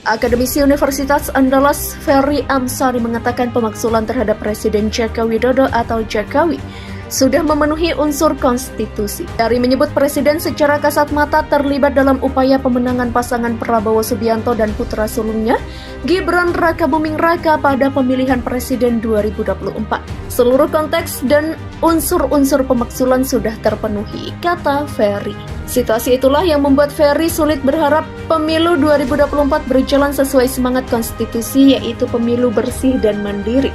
Akademisi Universitas Andalas Ferry Amsari mengatakan pemakzulan terhadap Presiden Joko Widodo atau Jokowi sudah memenuhi unsur konstitusi. Ferry menyebut Presiden secara kasat mata terlibat dalam upaya pemenangan pasangan Prabowo Subianto dan putra sulungnya, Gibran Rakabuming Raka pada pemilihan Presiden 2024. Seluruh konteks dan unsur-unsur pemakzulan sudah terpenuhi, kata Ferry. Situasi itulah yang membuat Ferry sulit berharap pemilu 2024 berjalan sesuai semangat konstitusi, yaitu pemilu bersih dan mandiri.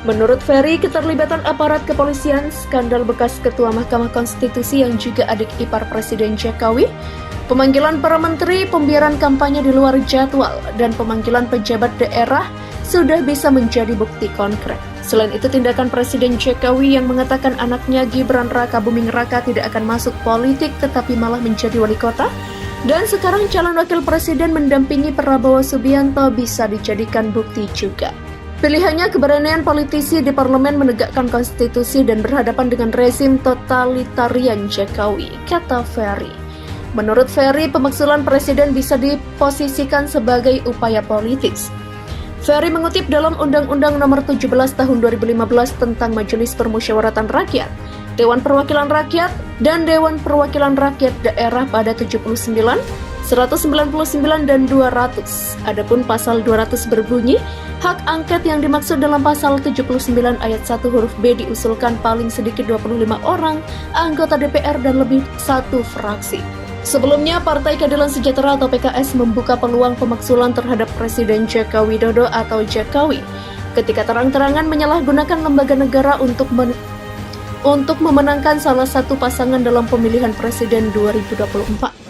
Menurut Ferry, keterlibatan aparat kepolisian, skandal bekas Ketua Mahkamah Konstitusi yang juga adik ipar Presiden Jokowi, pemanggilan para menteri, pembiaran kampanye di luar jadwal, dan pemanggilan pejabat daerah sudah bisa menjadi bukti konkret. Selain itu, tindakan Presiden Jokowi yang mengatakan anaknya Gibran Rakabuming Raka tidak akan masuk politik tetapi malah menjadi wali kota, dan sekarang calon wakil presiden mendampingi Prabowo Subianto bisa dijadikan bukti juga. Pilihannya keberanian politisi di parlemen menegakkan konstitusi dan berhadapan dengan rezim totalitarian Jokowi, kata Ferry. Menurut Ferry, pemakzulan presiden bisa diposisikan sebagai upaya politis. Ferry mengutip dalam Undang-Undang Nomor 17 Tahun 2015 tentang Majelis Permusyawaratan Rakyat, Dewan Perwakilan Rakyat, dan Dewan Perwakilan Rakyat Daerah pada 79, 199, dan 200. Adapun pasal 200 berbunyi, hak angket yang dimaksud dalam pasal 79 ayat 1 huruf B diusulkan paling sedikit 25 orang anggota DPR dan lebih satu fraksi. Sebelumnya, Partai Keadilan Sejahtera atau PKS membuka peluang pemakzulan terhadap Presiden Joko Widodo atau Jokowi ketika terang-terangan menyalahgunakan lembaga negara untuk memenangkan salah satu pasangan dalam pemilihan Presiden 2024.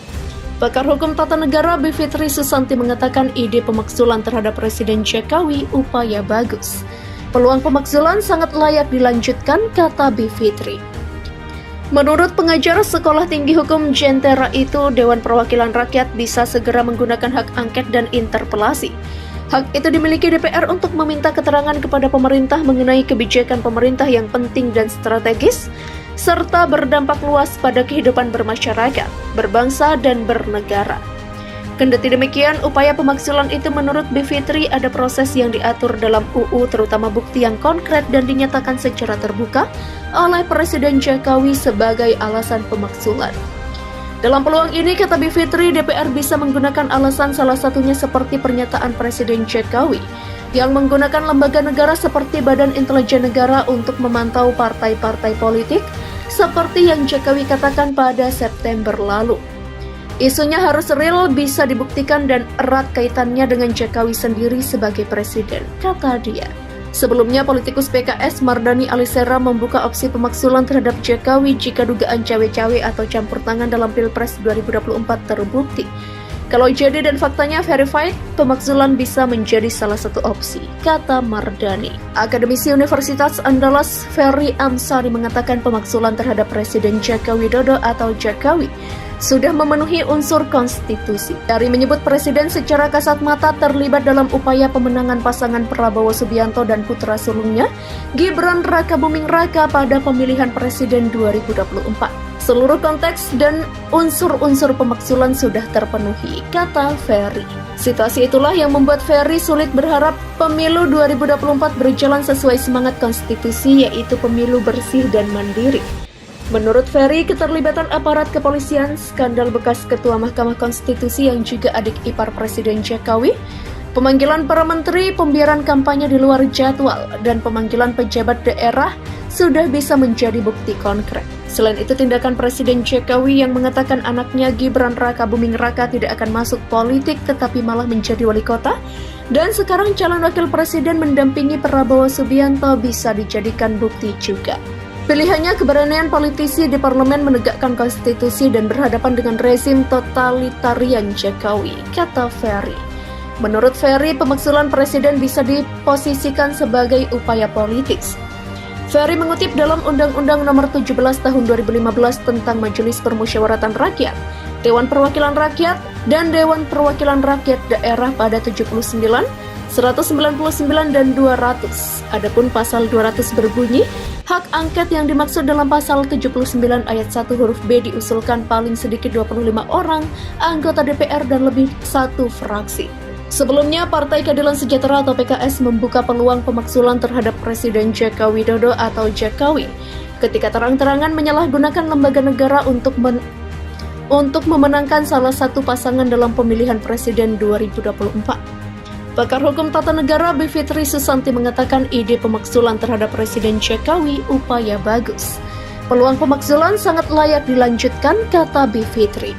Pakar Hukum Tata Negara Bivitri Susanti mengatakan ide pemakzulan terhadap Presiden Jokowi upaya bagus. Peluang pemakzulan sangat layak dilanjutkan, kata Bivitri. Menurut pengajar Sekolah Tinggi Hukum Jentera itu, Dewan Perwakilan Rakyat bisa segera menggunakan hak angket dan interpelasi. Hak itu dimiliki DPR untuk meminta keterangan kepada pemerintah mengenai kebijakan pemerintah yang penting dan strategis, serta berdampak luas pada kehidupan bermasyarakat, berbangsa, dan bernegara. Kendati demikian, upaya pemakzulan itu menurut Bivitri ada proses yang diatur dalam UU, terutama bukti yang konkret dan dinyatakan secara terbuka oleh Presiden Jokowi sebagai alasan pemakzulan. Dalam peluang ini, kata Bivitri, DPR bisa menggunakan alasan salah satunya seperti pernyataan Presiden Jokowi yang menggunakan lembaga negara seperti Badan Intelijen Negara untuk memantau partai-partai politik seperti yang Jokowi katakan pada September lalu. Isunya harus real, bisa dibuktikan, dan erat kaitannya dengan Jokowi sendiri sebagai presiden, kata dia. Sebelumnya, politikus PKS Mardani Alisera membuka opsi pemakzulan terhadap Jokowi jika dugaan cawe-cawe atau campur tangan dalam Pilpres 2024 terbukti. Kalau jadi dan faktanya verified, pemakzulan bisa menjadi salah satu opsi, kata Mardani. Akademisi Universitas Andalas Ferry Amsari mengatakan pemakzulan terhadap Presiden Joko Widodo atau Jokowi sudah memenuhi unsur konstitusi. Ferry menyebut Presiden secara kasat mata terlibat dalam upaya pemenangan pasangan Prabowo Subianto dan putra sulungnya, Gibran Rakabuming Raka pada pemilihan Presiden 2024. Seluruh konteks dan unsur-unsur pemakzulan sudah terpenuhi, kata Ferry. Situasi itulah yang membuat Ferry sulit berharap pemilu 2024 berjalan sesuai semangat konstitusi, yaitu pemilu bersih dan mandiri. Menurut Ferry, keterlibatan aparat kepolisian, skandal bekas Ketua Mahkamah Konstitusi yang juga adik ipar Presiden Jokowi, pemanggilan para menteri, pembiaran kampanye di luar jadwal, dan pemanggilan pejabat daerah sudah bisa menjadi bukti konkret. Selain itu, tindakan Presiden Jokowi yang mengatakan anaknya Gibran Rakabuming Raka tidak akan masuk politik tetapi malah menjadi wali kota, dan sekarang calon wakil presiden mendampingi Prabowo Subianto bisa dijadikan bukti juga. Pilihannya keberanian politisi di parlemen menegakkan konstitusi dan berhadapan dengan rezim totalitarian Jokowi, kata Ferry. Menurut Ferry, pemakzulan presiden bisa diposisikan sebagai upaya politis. Ferry mengutip dalam Undang-Undang Nomor 17 Tahun 2015 tentang Majelis Permusyawaratan Rakyat, Dewan Perwakilan Rakyat, dan Dewan Perwakilan Rakyat Daerah pada 79, 199, dan 200. Adapun pasal 200 berbunyi, hak angket yang dimaksud dalam pasal 79 ayat 1 huruf B diusulkan paling sedikit 25 orang anggota DPR dan lebih satu fraksi. Sebelumnya, Partai Keadilan Sejahtera atau PKS membuka peluang pemakzulan terhadap Presiden Joko Widodo atau Jokowi ketika terang-terangan menyalahgunakan lembaga negara untuk memenangkan salah satu pasangan dalam pemilihan Presiden 2024. Pakar Hukum Tata Negara Bivitri Susanti mengatakan ide pemakzulan terhadap Presiden Jokowi upaya bagus. Peluang pemakzulan sangat layak dilanjutkan, kata Bivitri.